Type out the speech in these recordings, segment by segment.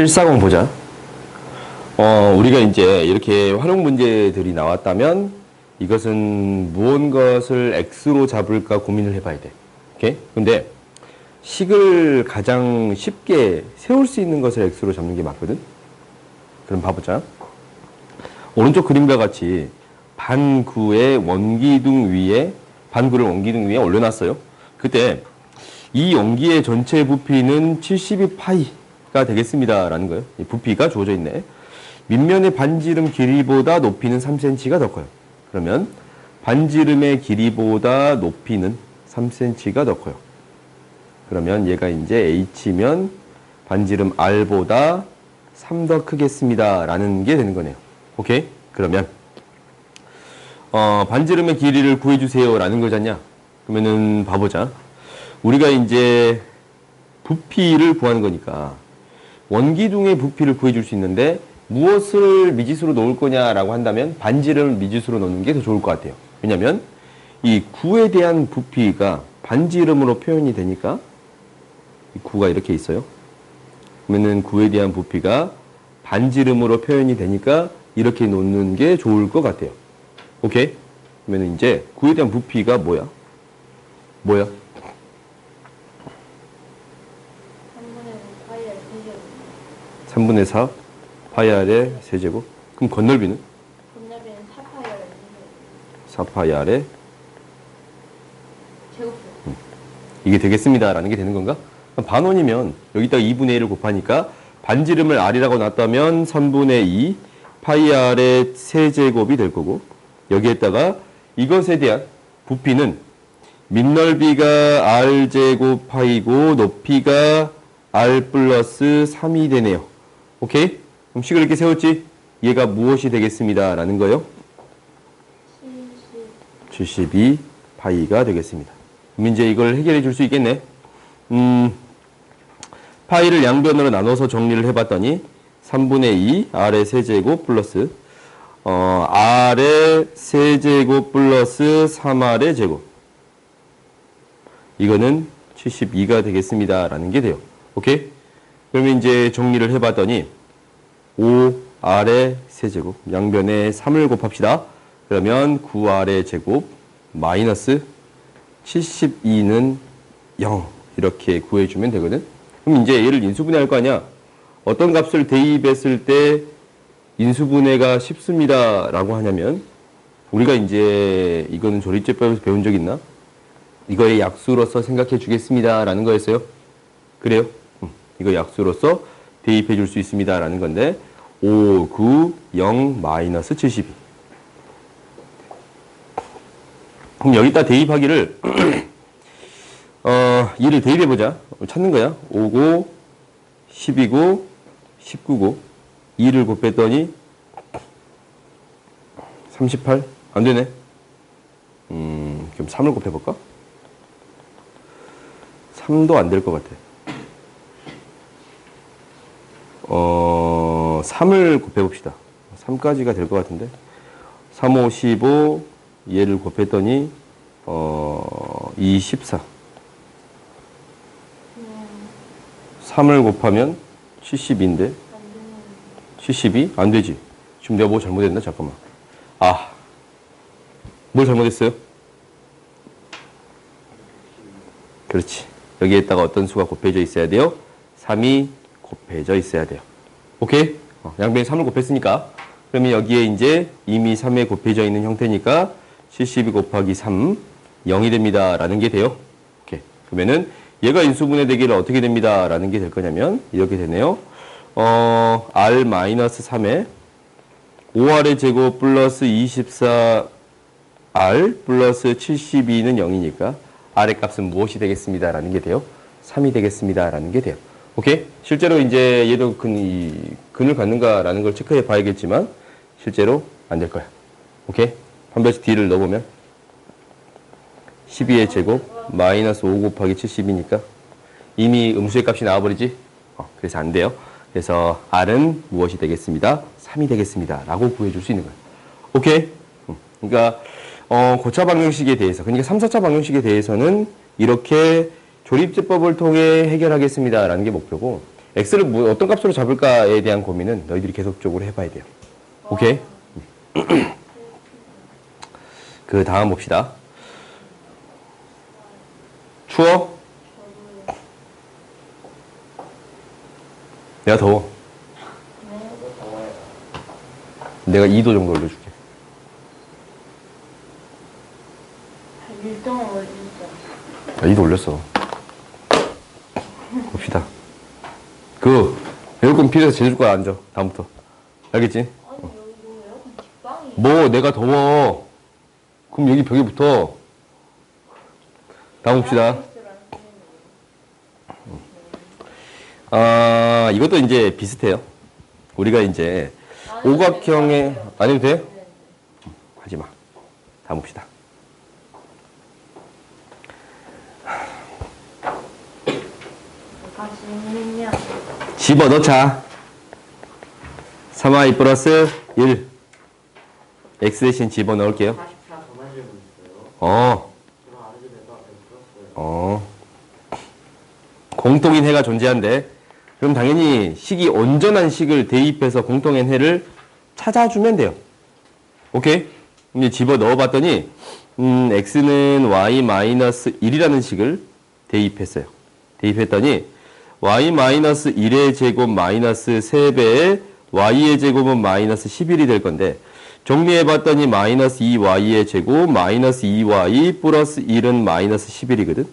740 보자. 우리가 이제 이렇게 활용 문제들이 나왔다면 이것은 무언가를 x로 잡을까 고민을 해봐야 돼. 오케이? 근데 식을 가장 쉽게 세울 수 있는 것을 x로 잡는 게 맞거든? 그럼 봐보자. 오른쪽 그림과 같이 반구의 원기둥 위에, 반구를 원기둥 위에 올려놨어요. 그때 이 원기의 전체 부피는 72파이가 되겠습니다. 라는 거예요. 이 부피가 주어져 있네. 밑면의 반지름 길이보다 높이는 3cm가 더 커요. 그러면 반지름의 길이보다 높이는 3cm가 더 커요. 그러면 얘가 이제 h면 반지름 r보다 3 더 크겠습니다. 라는 게 되는 거네요. 오케이? 그러면 반지름의 길이를 구해주세요. 라는 거잖냐? 그러면은 봐보자. 우리가 이제 부피를 구하는 거니까 원기둥의 부피를 구해줄 수 있는데 무엇을 미지수로 놓을 거냐라고 한다면 반지름을 미지수로 놓는 게 더 좋을 것 같아요. 왜냐면 이 구에 대한 부피가 반지름으로 표현이 되니까 이 구가 이렇게 있어요. 그러면은 구에 대한 부피가 반지름으로 표현이 되니까 이렇게 놓는 게 좋을 것 같아요. 오케이? 그러면 이제 구에 대한 부피가 뭐야? 3분의 4 파이 r의 세제곱. 그럼 건널비는? 건널비는 4파이 r의 4파이 r의 제곱. 이게 되겠습니다. 라는 게 되는 건가? 반원이면 여기다가 2분의 1을 곱하니까 반지름을 r이라고 놨다면 3분의 2 파이 r의 세제곱이 될 거고, 여기에다가 이것에 대한 부피는 밑넓이가 r제곱 파이고 높이가 r 플러스 3이 되네요. 오케이? 그럼 식을 이렇게 세웠지? 얘가 무엇이 되겠습니다. 라는 거요? 72 파이가 되겠습니다. 그럼 이제 이걸 해결해 줄 수 있겠네. 파이를 양변으로 나눠서 정리를 해봤더니 3분의 2 r의 세제곱 플러스 r의 세제곱 플러스 3r의 제곱. 이거는 72가 되겠습니다. 라는 게 돼요. 오케이? 그러면 이제 정리를 해봤더니 5r의 세제곱, 양변에 3을 곱합시다. 그러면 9r의 제곱 마이너스 72는 0 이렇게 구해주면 되거든. 그럼 이제 얘를 인수분해할 거 아니야. 어떤 값을 대입했을 때 인수분해가 쉽습니다 라고 하냐면, 우리가 이제 이거는 조립제법에서 배운 적 있나? 이거의 약수로서 생각해 주겠습니다 라는 거였어요. 그래요? 이거 약수로서 대입해 줄 수 있습니다 라는 건데 5, 9, 0, 마이너스 72. 그럼 여기다 대입하기를 얘를 대입해 보자. 찾는 거야. 5고 10이고 19고 2를 곱했더니 38? 안 되네. 그럼 3을 곱해 볼까? 3도 안 될 것 같아. 3을 곱해봅시다. 3까지가 될 것 같은데. 3, 5, 15, 얘를 곱했더니, 2, 14. 3을 곱하면 72인데. 72? 안 되지. 지금 내가 뭐 잘못했나? 잠깐만. 뭘 잘못했어요? 그렇지. 여기에다가 어떤 수가 곱해져 있어야 돼요? 3이 곱해져 있어야 돼요. 오케이? 양변에 3을 곱했으니까. 그러면 여기에 이제 이미 3에 곱해져 있는 형태니까 72 곱하기 3, 0이 됩니다. 라는 게 돼요. 오케이. 그러면은 얘가 인수분해 되기를 어떻게 됩니다. 라는 게 될 거냐면 이렇게 되네요. r-3에 5r의 제곱 플러스 24r 플러스 72는 0이니까 r의 값은 무엇이 되겠습니다. 라는 게 돼요. 3이 되겠습니다. 라는 게 돼요. 오케이? 실제로 이제 얘도 근을 갖는가 라는 걸 체크해 봐야겠지만 실제로 안 될 거야. 오케이? 한 배씩 d를 넣어보면 12의 제곱 마이너스 5 곱하기 70이니까 이미 음수의 값이 나와버리지? 그래서 안 돼요. 그래서 r은 무엇이 되겠습니다. 3이 되겠습니다. 라고 구해줄 수 있는 거예요. 오케이? 그러니까 고차 방정식에 대해서, 그러니까 3, 4차 방정식에 대해서는 이렇게 조립제법을 통해 해결하겠습니다 라는 게 목표고, x를 뭐 어떤 값으로 잡을까에 대한 고민은 너희들이 계속적으로 해봐야 돼요. 오케이? 그 다음 봅시다. 추워? 내가 더워. 내가 2도 정도 올려줄게. 1등은 올리죠. 2도 올렸어. 봅시다. 그 에어컨 필요해서 제줄 거야. 앉아. 다음부터. 알겠지? 아니 여기 에어컨 직방이. 뭐 내가 더워. 그럼 여기 벽에 붙어. 다음 봅시다. 이것도 이제 비슷해요. 우리가 이제 오각형의 안 해도 돼? 하지 마. 다음 봅시다. 집어넣자. 3y 플러스 1. x 대신 집어넣을게요. 44 더만 질문 있어요. 그럼 아르게네가 100 풀었어요. 공통인 해가 존재한대. 그럼 당연히 식이 온전한 식을 대입해서 공통인 해를 찾아주면 돼요. 오케이? 이제 집어 넣어봤더니 x는 y-1이라는 식을 대입했어요. 대입했더니 y-1의 제곱 마이너스 3배의 y의 제곱은 마이너스 11이 될 건데 정리해봤더니 마이너스 2y의 제곱 마이너스 2y 플러스 1은 마이너스 11이거든.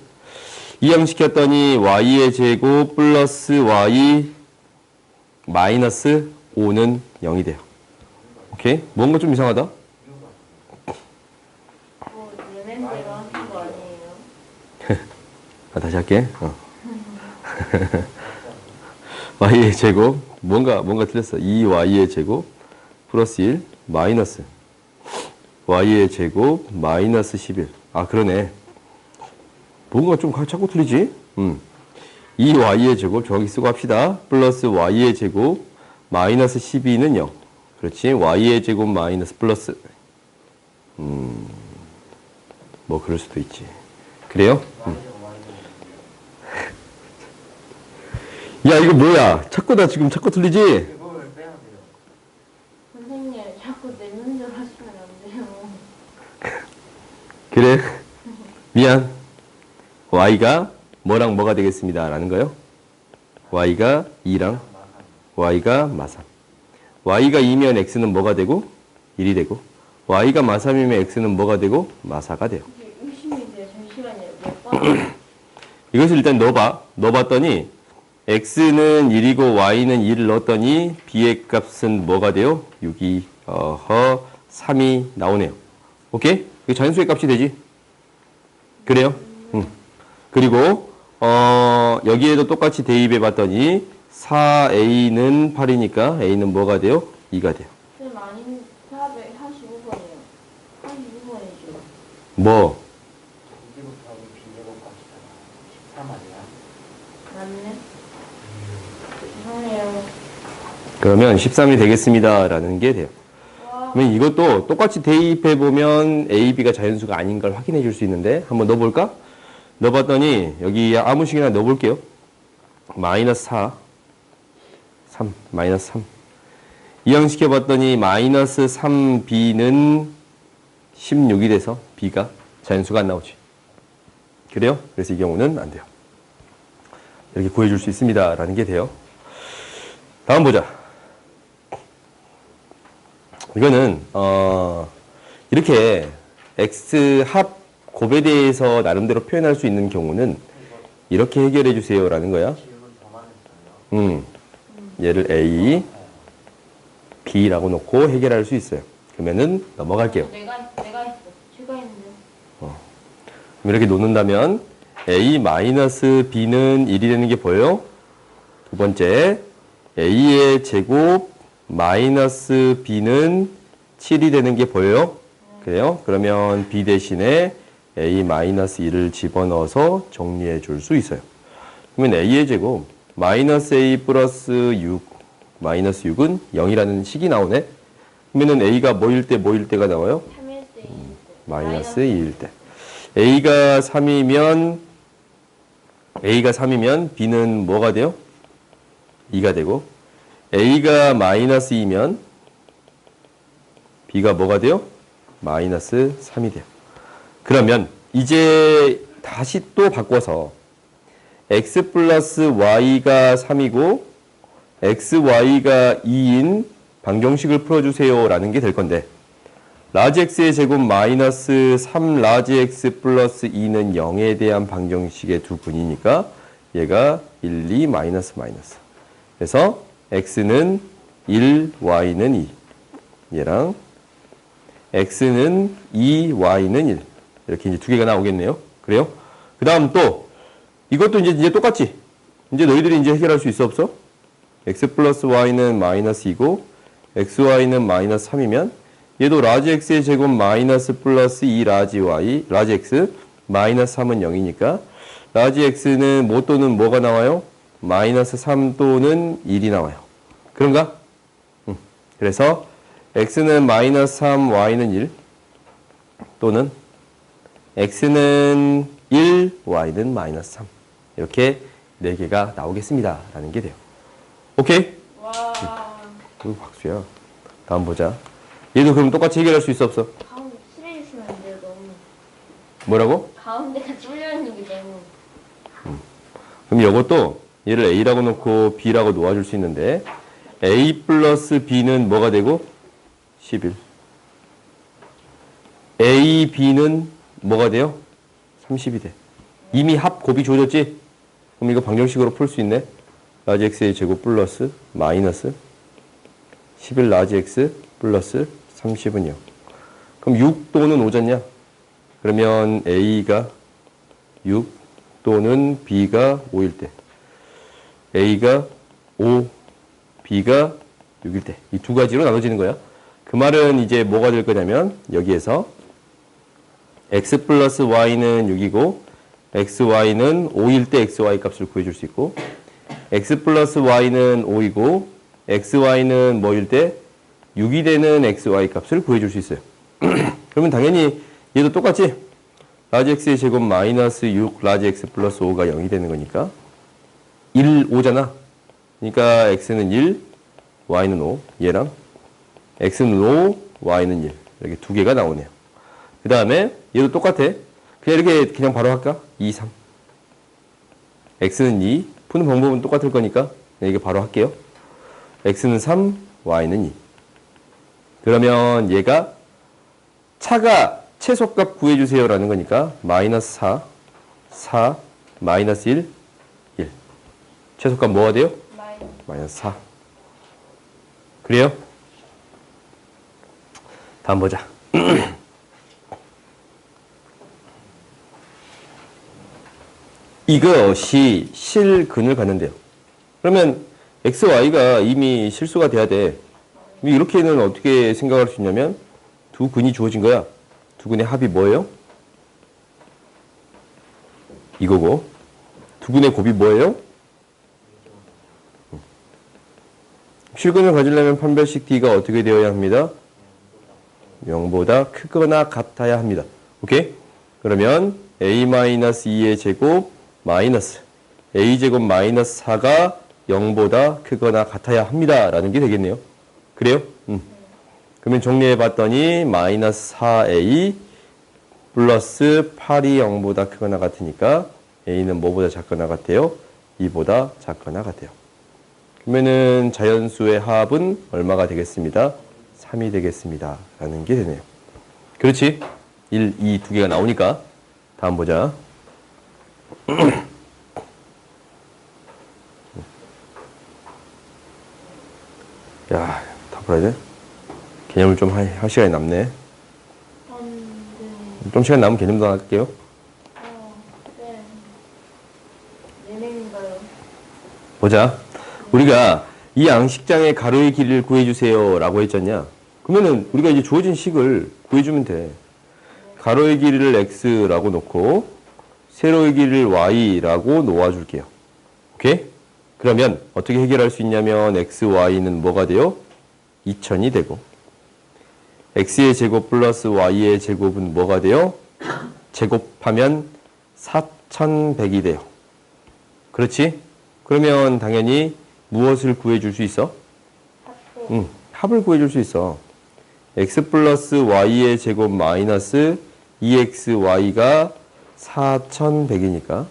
이항시켰더니 y의 제곱 플러스 y 마이너스 5는 0이 돼요. 오케이? 뭔가 좀 이상하다? 뭐 얘네대로 하신 거 아니에요? 다시 할게. y의 제곱 뭔가 틀렸어. 2y의 제곱 플러스 1 마이너스 y의 제곱 마이너스 11. 아 그러네. 뭔가 좀 자꾸 틀리지? 2y의 제곱 정확히 쓰고 합시다. 플러스 y의 제곱 마이너스 12는 0. 그렇지. y의 제곱 마이너스 플러스 뭐 그럴 수도 있지. 그래요? 야 이거 뭐야? 자꾸 틀리지? 그걸 빼야 돼요. 선생님 자꾸 내 눈대로 하시면 안 돼요. 그래. 미안. y가 뭐랑 뭐가 되겠습니다. 라는 거요. y가 2랑 y가 마3. y가 2면 x는 뭐가 되고? 1이 되고 y가 마3이면 x는 뭐가 되고? 마4가 돼요. 이게 의심이 돼요. 잠시만요. 몇 번? 이것을 일단 넣어봐. 넣어봤더니 x는 1이고 y는 2를 넣었더니 b의 값은 뭐가 돼요? 6이 3이 나오네요. 오케이? 이거 자연수의 값이 되지? 그래요? 그리고 여기에도 똑같이 대입해 봤더니 4a는 8이니까 a는 뭐가 돼요? 2가 돼요. 쌤 아닌 445번이에요. 45번이죠. 뭐? 2제곱 더하기 b제곱 값이잖아. 13 아니야? 맞네. 죄송해요. 그러면 13이 되겠습니다. 라는 게 돼요. 와, 그러면 이것도 똑같이 대입해 보면 a, b가 자연수가 아닌 걸 확인해 줄 수 있는데 한번 넣어볼까? 넣어봤더니 여기 아무 식이나 넣어볼게요. 마이너스 4, 3, 마이너스 3. 이항시켜봤더니 마이너스 3b는 16이 돼서 b가 자연수가 안 나오지. 그래요? 그래서 이 경우는 안 돼요. 이렇게 구해줄 수 있습니다. 라는 게 돼요. 다음 보자. 이거는 이렇게 x 합 곱에 대해서 나름대로 표현할 수 있는 경우는 이렇게 해결해 주세요라는 거야. 질문 더만 했어요. 얘를 a, b라고 놓고 해결할 수 있어요. 그러면은 넘어갈게요. 내가 했어. 제가 했는데. 그럼 이렇게 놓는다면 a-b는 1이 되는 게 보여요? 두 번째, a의 제곱 마이너스 b는 7이 되는 게 보여요? 그래요? 그러면 b 대신에 a-1을 집어넣어서 정리해 줄 수 있어요. 그러면 a의 제곱 마이너스 a 플러스 6 마이너스 6은 0이라는 식이 나오네. 그러면 a가 뭐일 때가 나와요? 3일 때 2일 때. 마이너스 2일 때. a가 3이면 b는 뭐가 돼요? 2가 되고 a가 마이너스 2면 b가 뭐가 돼요? 마이너스 3이 돼요. 그러면 이제 다시 또 바꿔서 x 플러스 y가 3이고 xy가 2인 방정식을 풀어주세요 라는 게 될 건데 라지 x의 제곱 마이너스 3 라지 x 플러스 2는 0에 대한 방정식의 두 근이니까 얘가 1, 2 마이너스 마이너스. 그래서 x는 1, y는 2. 얘랑 x는 2, y는 1. 이렇게 이제 두 개가 나오겠네요. 그래요? 그 다음 또 이것도 이제 똑같지? 이제 너희들이 이제 해결할 수 있어 없어? x 플러스 y는 마이너스 2고 xy는 마이너스 3이면 얘도 라지 x의 제곱 마이너스 플러스 2 라지 y, 라지 x 마이너스 3은 0이니까 라지 x는 뭐 또는 뭐가 나와요? 마이너스 3 또는 1이 나와요. 그런가? 그래서 x는 마이너스 3, y는 1 또는 x는 1, y는 마이너스 3 이렇게 4개가 나오겠습니다. 라는 게 돼요. 오케이? 와. 박수야. 다음 보자. 얘도 그럼 똑같이 해결할 수 있어 없어? 가운데 칠해주시면 안 돼요, 너무. 뭐라고? 가운데가 찔려있는 게 너무. 그럼 이것도 얘를 a라고 놓고 b라고 놓아줄 수 있는데 a 플러스 b는 뭐가 되고? 11. a, b는 뭐가 돼요? 30이 돼. 이미 합 곱이 주어졌지? 그럼 이거 방정식으로 풀 수 있네. 라지 x의 제곱 플러스 마이너스 11 라지 x 플러스 30은 0. 그럼 6 또는 5잖냐? 그러면 a가 6 또는 b가 5일 때 a가 5, b가 6일 때 이 두 가지로 나눠지는 거야. 그 말은 이제 뭐가 될 거냐면 여기에서 x 플러스 y는 6이고 xy는 5일 때 xy 값을 구해줄 수 있고 x 플러스 y는 5이고 xy는 뭐일 때 6이 되는 xy 값을 구해줄 수 있어요. 그러면 당연히 얘도 똑같지? 라지 x의 제곱 마이너스 6 라지 x 플러스 5가 0이 되는 거니까 1, 5잖아. 그러니까 x는 1, y는 5. 얘랑 x는 5, y는 1. 이렇게 두 개가 나오네요. 그 다음에 얘도 똑같아. 그냥 이렇게 그냥 바로 할까? 2, 3. x는 2. 푸는 방법은 똑같을 거니까 이게 바로 할게요. x는 3, y는 2. 그러면 얘가 차가 최소값 구해주세요 라는 거니까 마이너스 4, 4, 마이너스 1, 1. 최소값 뭐가 돼요? 마이너스 4. 그래요? 다음 보자. 이것이 실근을 갖는데요. 그러면 x, y가 이미 실수가 돼야 돼. 이렇게는 어떻게 생각할 수 있냐면 두 근이 주어진 거야. 두 근의 합이 뭐예요? 이거고. 두 근의 곱이 뭐예요? 실근을 가지려면 판별식 D가 어떻게 되어야 합니다? 0보다 크거나 같아야 합니다. 오케이? 그러면 A-2의 제곱 마이너스 A제곱 마이너스 4가 0보다 크거나 같아야 합니다. 라는 게 되겠네요. 그래요? 그러면 정리해 봤더니 마이너스 4A 플러스 8이 0보다 크거나 같으니까 A는 뭐보다 작거나 같아요? 2보다 작거나 같아요. 그러면은 자연수의 합은 얼마가 되겠습니다? 3이 되겠습니다. 라는 게 되네요. 그렇지? 1, 2 두 개가 나오니까 다음 보자. 야, 다 풀어야 돼? 개념을 좀 할 시간이 남네. 네. 좀 시간 남으면 개념도 할게요. 네. 예능인가요? 보자. 우리가 이 양식장의 가로의 길이를 구해주세요 라고 했잖냐. 그러면은 우리가 이제 주어진 식을 구해주면 돼. 가로의 길이를 x라고 놓고 세로의 길이를 y라고 놓아줄게요. 오케이? 그러면 어떻게 해결할 수 있냐면 x, y는 뭐가 돼요? 2000이 되고 x의 제곱 플러스 y의 제곱은 뭐가 돼요? 제곱하면 4100이 돼요. 그렇지? 그러면 당연히 무엇을 구해줄 수 있어? 합도. 합을 구해줄 수 있어. x 플러스 y의 제곱 마이너스 2xy가 4100이니까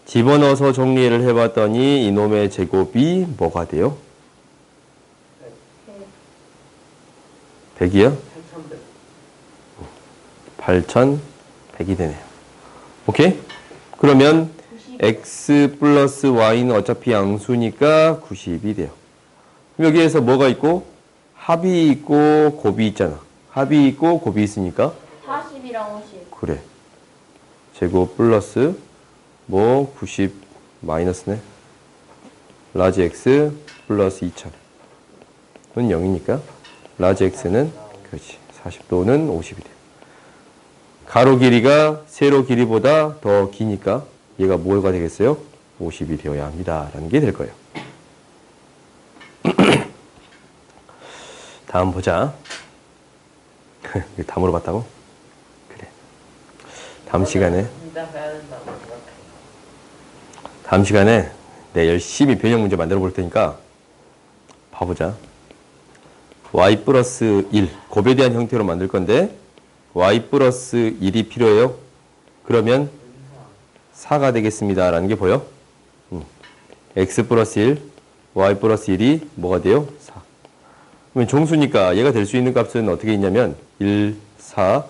집어넣어서 정리를 해봤더니 이놈의 제곱이 뭐가 돼요? 네. 100이요? 8,100. 8100이 되네요. 오케이? 그러면 90. x 플러스 y는 어차피 양수니까 90이 돼요. 그럼 여기에서 뭐가 있고? 합이 있고 곱이 있잖아. 합이 있고 곱이 있으니까 40이랑 50. 그래. 제곱 플러스 뭐 90 마이너스네. 라지 x 플러스 2000은 0이니까 라지 x는 그렇지. 40도는 50이 돼. 가로 길이가 세로 길이보다 더 기니까 얘가 뭐가 되겠어요? 50이 되어야 합니다. 라는 게 될 거예요. 다음 보자. 이거 다 물어봤다고? 그래. 다음 시간에 진짜 해야 된다고 생각해요. 다음 시간에 내가 열심히 변형 문제 만들어 볼 테니까 봐보자. y 플러스 1 곱에 대한 형태로 만들 건데 y 플러스 1이 필요해요. 그러면 4가 되겠습니다. 라는 게 보여? x 플러스 1 y 플러스 1이 뭐가 돼요? 4. 그러면 종수니까 얘가 될 수 있는 값은 어떻게 있냐면 1, 4,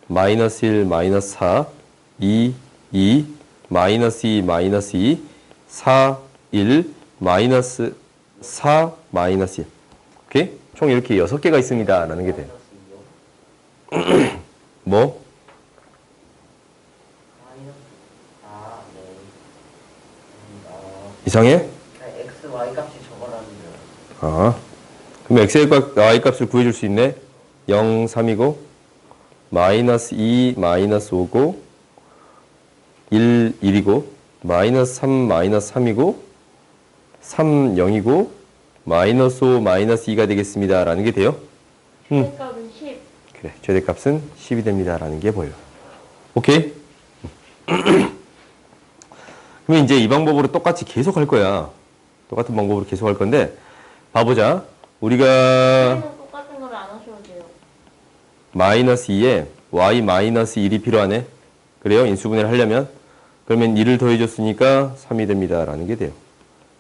마이너스 1, 마이너스 4, 2, 2, 마이너스 2, 마이너스 2, 4, 1, 마이너스 4, 마이너스 1. 오케이? 총 이렇게 6개가 있습니다. 라는 게 돼요. 뭐? 네. 이상해? X, Y 값이 저거라는데. 아. 그럼 x의 값, y 값을 구해줄 수 있네. 0, 3이고, 마이너스 2, 마이너스 5고, 1, 1이고, 마이너스 3, 마이너스 3이고, 3, 0이고, 마이너스 5, 마이너스 2가 되겠습니다. 라는 게 돼요. 최대값은 10. 그래, 최대값은 10이 됩니다. 라는 게 보여요. 오케이? 그러면 이제 이 방법으로 똑같이 계속 할 거야. 똑같은 방법으로 계속 할 건데, 봐보자. 우리가 얘는 똑같은 거를 안 하셔도 돼요. 마이너스 2에 y 마이너스 1이 필요하네. 그래요? 인수분해를 하려면. 그러면 1을 더해줬으니까 3이 됩니다. 라는 게 돼요.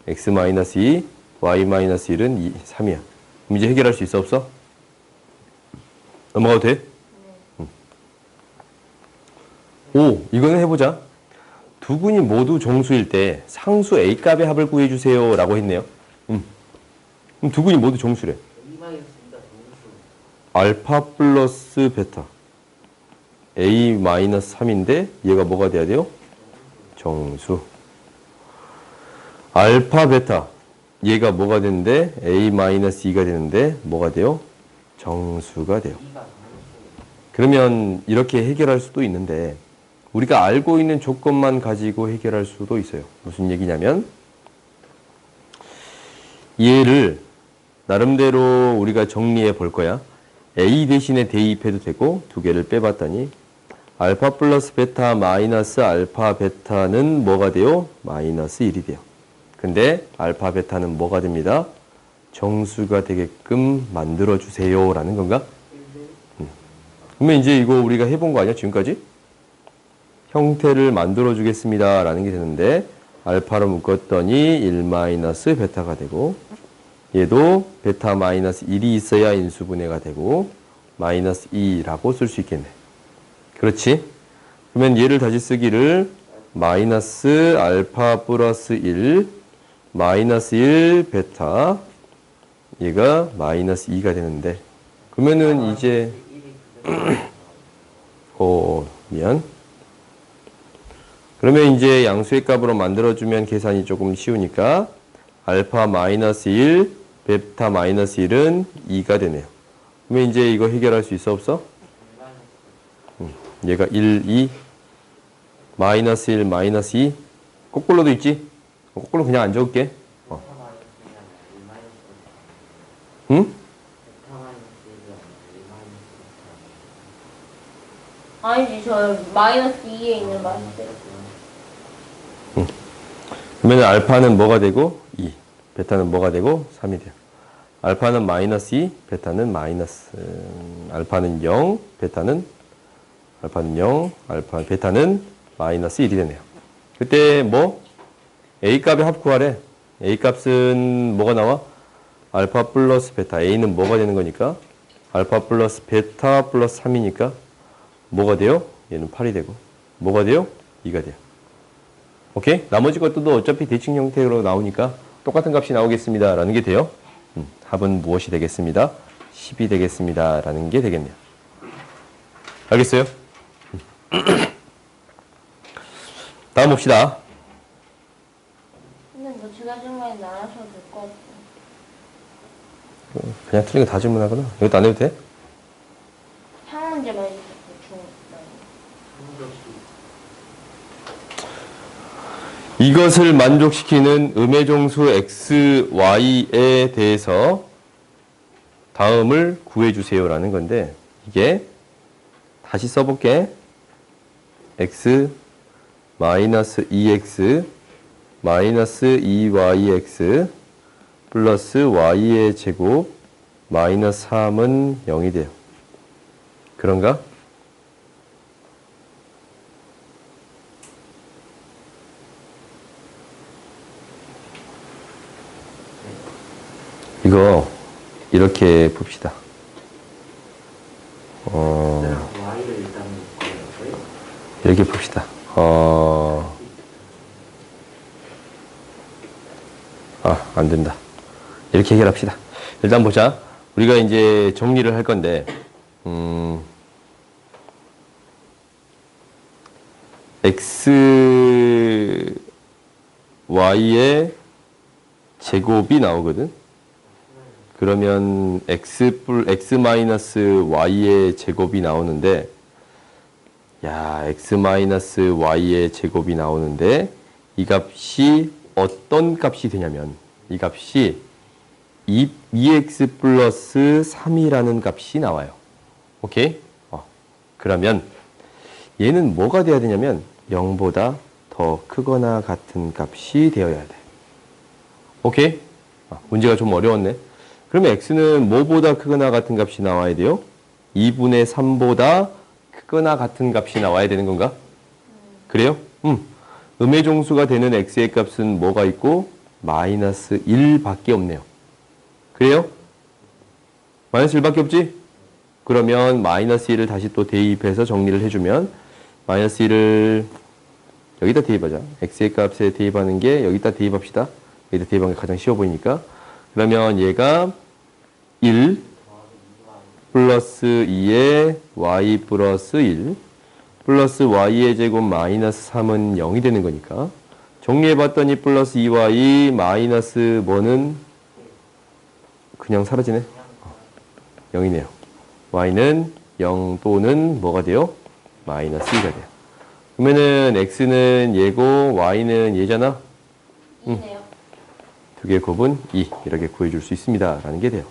x 마이너스 2, y 마이너스 1은 3이야. 그럼 이제 해결할 수 있어, 없어? 넘어가도 돼? 오, 이거는 해보자. 두 근이 모두 정수일 때 상수 A 값의 합을 구해주세요. 라고 했네요. 그럼 두 근이 모두 정수래. 이마이었습니다. 정수. 알파 플러스 베타. A 마이너스 3인데 얘가 뭐가 돼야 돼요? 정수. 알파 베타. 얘가 뭐가 되는데 A 마이너스 2가 되는데 뭐가 돼요? 정수가 돼요. 이가 정수. 그러면 이렇게 해결할 수도 있는데 우리가 알고 있는 조건만 가지고 해결할 수도 있어요. 무슨 얘기냐면 얘를 나름대로 우리가 정리해 볼 거야. A 대신에 대입해도 되고 두 개를 빼봤더니 알파 플러스 베타 마이너스 알파 베타는 뭐가 돼요? 마이너스 1이 돼요. 근데 알파 베타는 뭐가 됩니다? 정수가 되게끔 만들어주세요. 라는 건가? 그러면 이제 이거 우리가 해본 거 아니야? 지금까지? 형태를 만들어주겠습니다. 라는 게 되는데 알파로 묶었더니 1 마이너스 베타가 되고 얘도 베타 마이너스 1이 있어야 인수분해가 되고 마이너스 2라고 쓸 수 있겠네. 그렇지? 그러면 얘를 다시 쓰기를 마이너스 알파 플러스 1 마이너스 1 베타 얘가 마이너스 2가 되는데 그러면은 이제 미안. 그러면 이제 양수의 값으로 만들어주면 계산이 조금 쉬우니까 알파 마이너스 1, 베타 마이너스 1은 2가 되네요. 그러면 이제 이거 해결할 수 있어 없어? 얘가 1, 2, 마이너스 1, 마이너스 2 거꾸로도 있지? 거꾸로 그냥 안 적을게. 응? 아니지, 저 마이너스 2에 있는 마이너스. 그러면 알파는 뭐가 되고 2, 베타는 뭐가 되고 3이 돼요. 알파는 마이너스 2, 베타는 마이너스 알파는 0, 베타는 0, 베타는 마이너스 1이 되네요. 그때 뭐 A 값의 합 구하래. A 값은 뭐가 나와? 알파 플러스 베타. A는 뭐가 되는 거니까? 알파 플러스 베타 플러스 3이니까 뭐가 돼요? 얘는 8이 되고 뭐가 돼요? 2가 돼요. 오케이? 나머지 것들도 어차피 대칭 형태로 나오니까 똑같은 값이 나오겠습니다. 라는 게 돼요. 합은 무엇이 되겠습니다? 10이 되겠습니다. 라는 게 되겠네요. 알겠어요? 다음 봅시다. 근데 뭐 제가 질문에 나눠서 될 것 같아요. 그냥 틀린 거 다 질문하거나 이것도 안 해도 돼? 상 문제만 해주세요. 이것을 만족시키는 음의 정수 x, y에 대해서 다음을 구해주세요 라는 건데 이게 다시 써볼게. x 마이너스 2x 마이너스 2yx 플러스 y의 제곱 마이너스 3은 0이 돼요. 그런가? 이거 이렇게 봅시다. Y를 일단 구해요. 이렇게 봅시다. 안 된다. 이렇게 해결합시다. 일단 보자. 우리가 이제 정리를 할 건데, x, y의 제곱이 나오거든. 그러면 x 마이너스 y의 제곱이 나오는데, 야, x 마이너스 y의 제곱이 나오는데, 이 값이 어떤 값이 되냐면, 이 값이 2x 플러스 3이라는 값이 나와요. 오케이? 그러면 얘는 뭐가 돼야 되냐면 0보다 더 크거나 같은 값이 되어야 돼. 오케이? 문제가 좀 어려웠네. 그러면 x는 뭐보다 크거나 같은 값이 나와야 돼요? 2분의 3보다 크거나 같은 값이 나와야 되는 건가? 그래요? 음의 종수가 되는 x의 값은 뭐가 있고? 마이너스 1밖에 없네요. 그래요? 마이너스 1밖에 없지? 그러면 마이너스 1을 다시 또 대입해서 정리를 해주면 마이너스 1을 여기다 대입하자. x의 값에 대입하는 게 여기다 대입합시다. 여기다 대입하는 게 가장 쉬워 보이니까. 그러면 얘가 1 플러스 2에 y 플러스 1 플러스 y의 제곱 마이너스 3은 0이 되는 거니까 정리해봤더니 플러스 2y 마이너스 뭐는 그냥 사라지네. 0이네요. y는 0 또는 뭐가 돼요? 마이너스 2가 돼요. 그러면은 x는 얘고 y는 얘잖아. 이네요. 두 개의 곱은 2 이렇게 구해줄 수 있습니다. 라는 게 돼요.